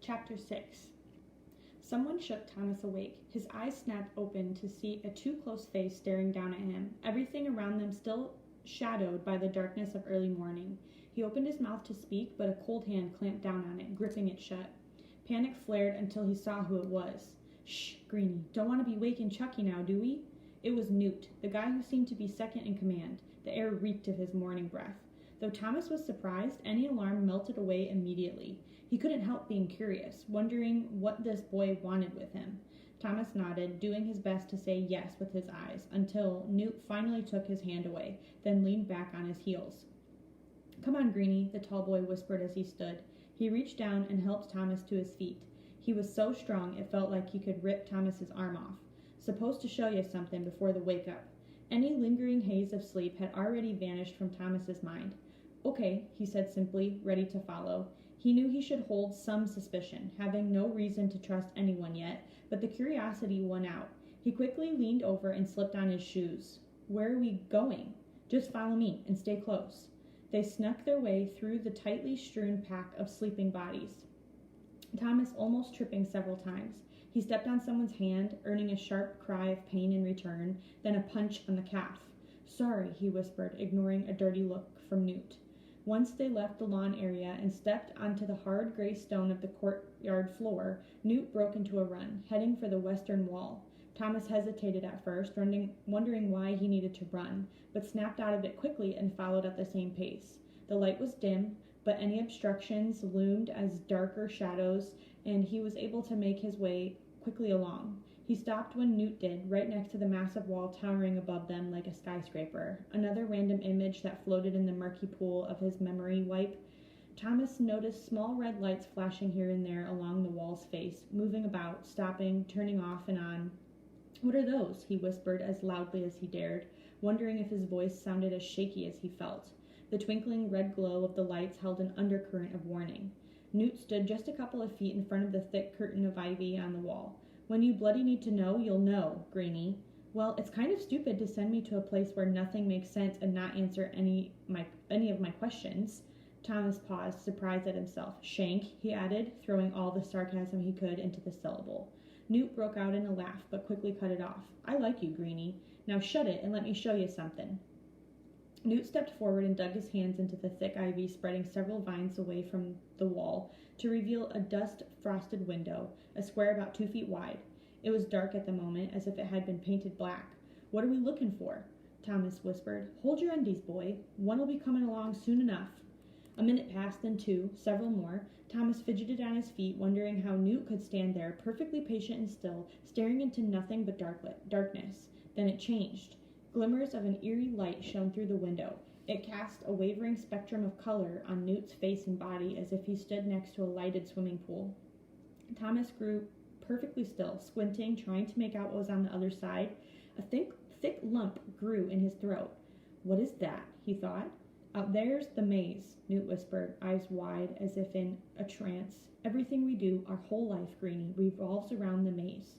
Chapter 6. Someone shook Thomas awake. His eyes snapped open to see a too-close face staring down at him, everything around them still shadowed by the darkness of early morning. He opened his mouth to speak, but a cold hand clamped down on it, gripping it shut. Panic flared until he saw who it was. "Shh, Greenie, don't want to be waking Chucky now, do we?" It was Newt, the guy who seemed to be second in command. The air reeked of his morning breath. Though Thomas was surprised, any alarm melted away immediately. He couldn't help being curious, wondering what this boy wanted with him. Thomas nodded, doing his best to say yes with his eyes, until Newt finally took his hand away, then leaned back on his heels. "Come on, Greenie," the tall boy whispered as he stood. He reached down and helped Thomas to his feet. He was so strong it felt like he could rip Thomas's arm off. "Supposed to show you something before the wake-up." Any lingering haze of sleep had already vanished from Thomas's mind. "Okay," he said simply, ready to follow. He knew he should hold some suspicion, having no reason to trust anyone yet, but the curiosity won out. He quickly leaned over and slipped on his shoes. "Where are we going?" "Just follow me and stay close." They snuck their way through the tightly strewn pack of sleeping bodies, Thomas almost tripping several times. He stepped on someone's hand, earning a sharp cry of pain in return, then a punch on the calf. "Sorry," he whispered, ignoring a dirty look from Newt. Once they left the lawn area and stepped onto the hard gray stone of the courtyard floor, Newt broke into a run, heading for the western wall. Thomas hesitated at first, wondering why he needed to run, but snapped out of it quickly and followed at the same pace. The light was dim, but any obstructions loomed as darker shadows, and he was able to make his way quickly along. He stopped when Newt did, right next to the massive wall towering above them like a skyscraper, another random image that floated in the murky pool of his memory wipe. Thomas noticed small red lights flashing here and there along the wall's face, moving about, stopping, turning off and on. "What are those?" he whispered as loudly as he dared, wondering if his voice sounded as shaky as he felt. The twinkling red glow of the lights held an undercurrent of warning. Newt stood just a couple of feet in front of the thick curtain of ivy on the wall. "When you bloody need to know, you'll know, Greenie." "Well, it's kind of stupid to send me to a place where nothing makes sense and not answer any of my questions." Thomas paused, surprised at himself. "Shank," he added, throwing all the sarcasm he could into the syllable. Newt broke out in a laugh, but quickly cut it off. "I like you, Greenie. Now shut it and let me show you something." Newt stepped forward and dug his hands into the thick ivy, spreading several vines away from the wall to reveal a dust-frosted window, a square about 2 feet wide. It was dark at the moment, as if it had been painted black. "What are we looking for?" Thomas whispered. "Hold your undies, boy. One'll be coming along soon enough." A minute passed, then two, several more. Thomas fidgeted on his feet, wondering how Newt could stand there, perfectly patient and still, staring into nothing but darkness. Then it changed. Glimmers of an eerie light shone through the window. It cast a wavering spectrum of color on Newt's face and body, as if he stood next to a lighted swimming pool. Thomas grew perfectly still, squinting, trying to make out what was on the other side. A thick lump grew in his throat. "What is that?" he thought. "Out there's the maze," Newt whispered, eyes wide as if in a trance. "Everything we do, our whole life, Greenie, revolves around the maze.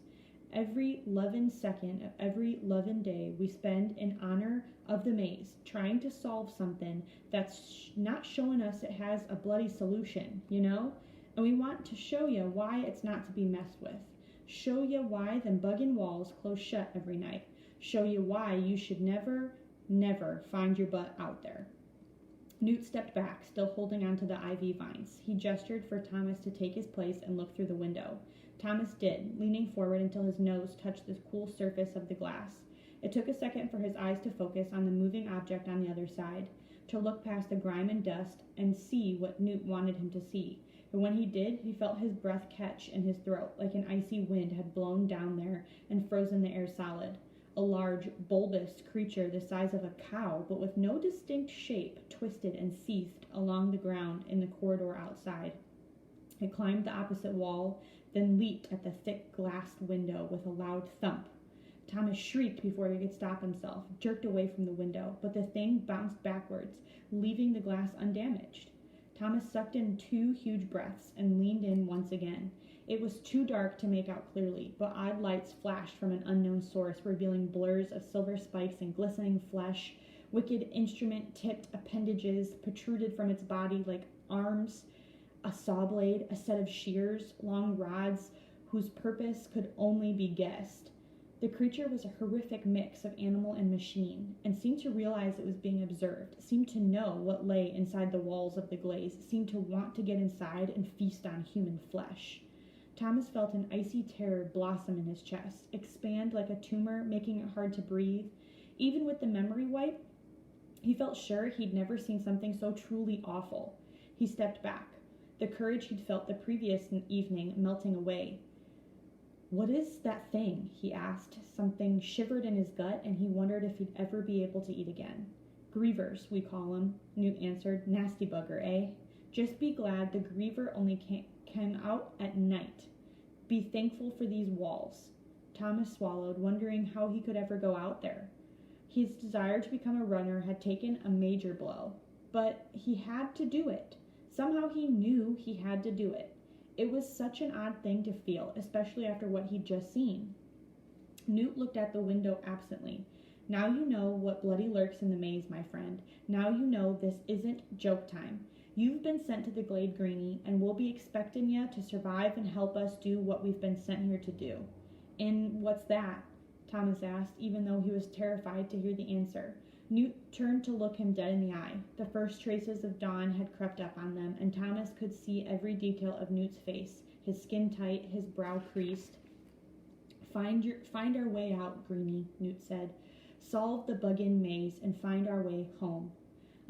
Every lovin' second of every lovin' day we spend in honor of the maze, trying to solve something that's not showing us it has a bloody solution, you know? And we want to show you why it's not to be messed with. Show you why them buggin' walls close shut every night. Show you why you should never, never find your butt out there." Newt stepped back, still holding onto the ivy vines. He gestured for Thomas to take his place and look through the window. Thomas did, leaning forward until his nose touched the cool surface of the glass. It took a second for his eyes to focus on the moving object on the other side, to look past the grime and dust and see what Newt wanted him to see. But when he did, he felt his breath catch in his throat, like an icy wind had blown down there and frozen the air solid. A large, bulbous creature the size of a cow, but with no distinct shape, twisted and seethed along the ground in the corridor outside. It climbed the opposite wall, then leaped at the thick glassed window with a loud thump. Thomas shrieked before he could stop himself, jerked away from the window, but the thing bounced backwards, leaving the glass undamaged. Thomas sucked in 2 huge breaths and leaned in once again. It was too dark to make out clearly, but odd lights flashed from an unknown source, revealing blurs of silver spikes and glistening flesh. Wicked instrument-tipped appendages protruded from its body like arms. a saw blade, a set of shears, long rods whose purpose could only be guessed. The creature was a horrific mix of animal and machine, and seemed to realize it was being observed, seemed to know what lay inside the walls of the glaze, seemed to want to get inside and feast on human flesh. Thomas felt an icy terror blossom in his chest, expand like a tumor, making it hard to breathe. Even with the memory wipe, he felt sure he'd never seen something so truly awful. He stepped back, the courage he'd felt the previous evening melting away. "What is that thing?" he asked. Something shivered in his gut, and he wondered if he'd ever be able to eat again. "Grievers, we call 'em," Newt answered. "Nasty bugger, eh? Just be glad the griever only came out at night. Be thankful for these walls." Thomas swallowed, wondering how he could ever go out there. His desire to become a runner had taken a major blow, but he had to do it. Somehow he knew he had to do it. It was such an odd thing to feel, especially after what he'd just seen. Newt looked at the window absently. "Now you know what bloody lurks in the maze, my friend. Now you know this isn't joke time. You've been sent to the glade, Greenie, and we'll be expectin' ya to survive and help us do what we've been sent here to do." "And what's that?" Thomas asked, even though he was terrified to hear the answer. Newt turned to look him dead in the eye. The first traces of dawn had crept up on them, and Thomas could see every detail of Newt's face, his skin tight, his brow creased. Find our way out, Greenie," Newt said. "Solve the bug-in maze and find our way home."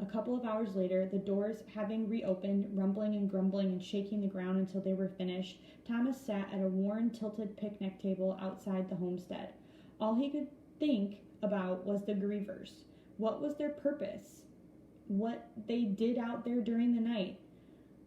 A couple of hours later, the doors having reopened, rumbling and grumbling and shaking the ground until they were finished, Thomas sat at a worn, tilted picnic table outside the homestead. All he could think about was the grievers. What was their purpose? What they did out there during the night?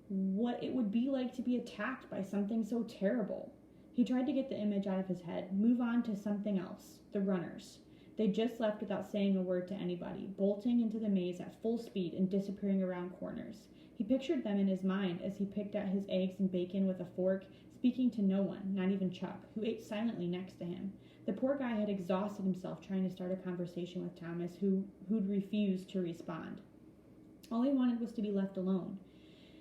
What it would be like to be attacked by something so terrible? He tried to get the image out of his head, move on to something else. The runners. They just left without saying a word to anybody, bolting into the maze at full speed and disappearing around corners. He pictured them in his mind as he picked at his eggs and bacon with a fork, speaking to no one, not even Chuck, who ate silently next to him. The poor guy had exhausted himself trying to start a conversation with Thomas, who'd refused to respond. All he wanted was to be left alone.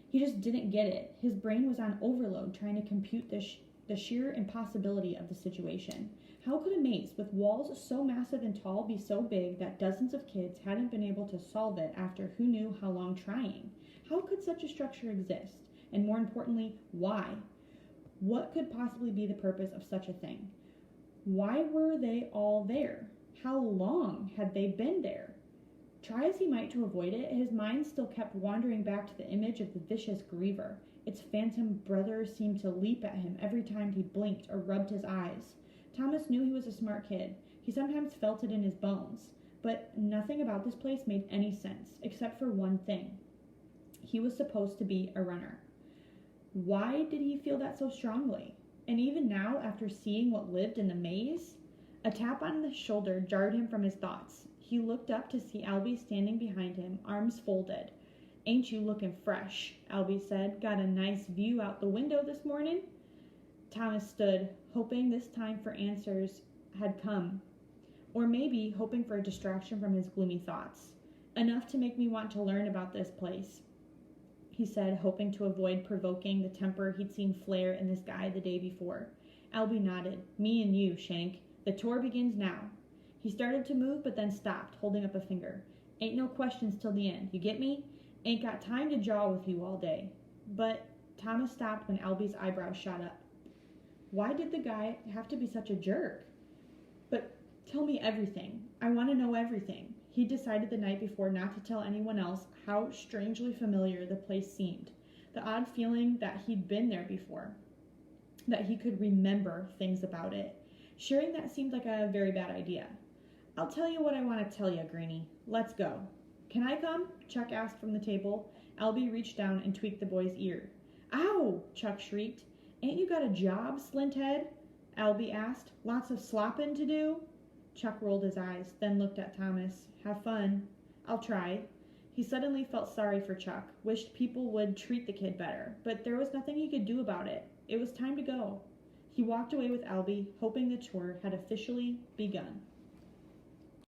He just didn't get it. His brain was on overload trying to compute the sheer impossibility of the situation. How could a maze with walls so massive and tall be so big that dozens of kids hadn't been able to solve it after who knew how long trying? How could such a structure exist? And more importantly, why? What could possibly be the purpose of such a thing? Why were they all there? How long had they been there? Try as he might to avoid it, his mind still kept wandering back to the image of the vicious griever. Its phantom brother seemed to leap at him every time he blinked or rubbed his eyes. Thomas knew he was a smart kid. He sometimes felt it in his bones. But nothing about this place made any sense, except for one thing. He was supposed to be a runner. Why did he feel that so strongly? And even now, after seeing what lived in the maze? A tap on the shoulder jarred him from his thoughts. He looked up to see Albie standing behind him, arms folded. "Ain't you looking fresh?" Albie said. "Got a nice view out the window this morning?" Thomas stood, hoping this time for answers had come, or maybe hoping for a distraction from his gloomy thoughts. "Enough to make me want to learn about this place," he said, hoping to avoid provoking the temper he'd seen flare in this guy the day before. Albie nodded. "Me and you, Shank. The tour begins now." He started to move, but then stopped, holding up a finger. "Ain't no questions till the end, you get me? Ain't got time to jaw with you all day." But Thomas stopped when Albie's eyebrows shot up. Why did the guy have to be such a jerk? "But tell me everything. I want to know everything." He decided the night before not to tell anyone else how strangely familiar the place seemed. The odd feeling that he'd been there before, that he could remember things about it. Sharing that seemed like a very bad idea. "I'll tell you what I want to tell you, Greenie. Let's go." "Can I come?" Chuck asked from the table. Albie reached down and tweaked the boy's ear. "Ow!" Chuck shrieked. "Ain't you got a job, Slinthead?" Albie asked. "Lots of slopping to do?" Chuck rolled his eyes, then looked at Thomas. "Have fun." "I'll try." He suddenly felt sorry for Chuck, wished people would treat the kid better, but there was nothing he could do about it. It was time to go. He walked away with Albie, hoping the tour had officially begun.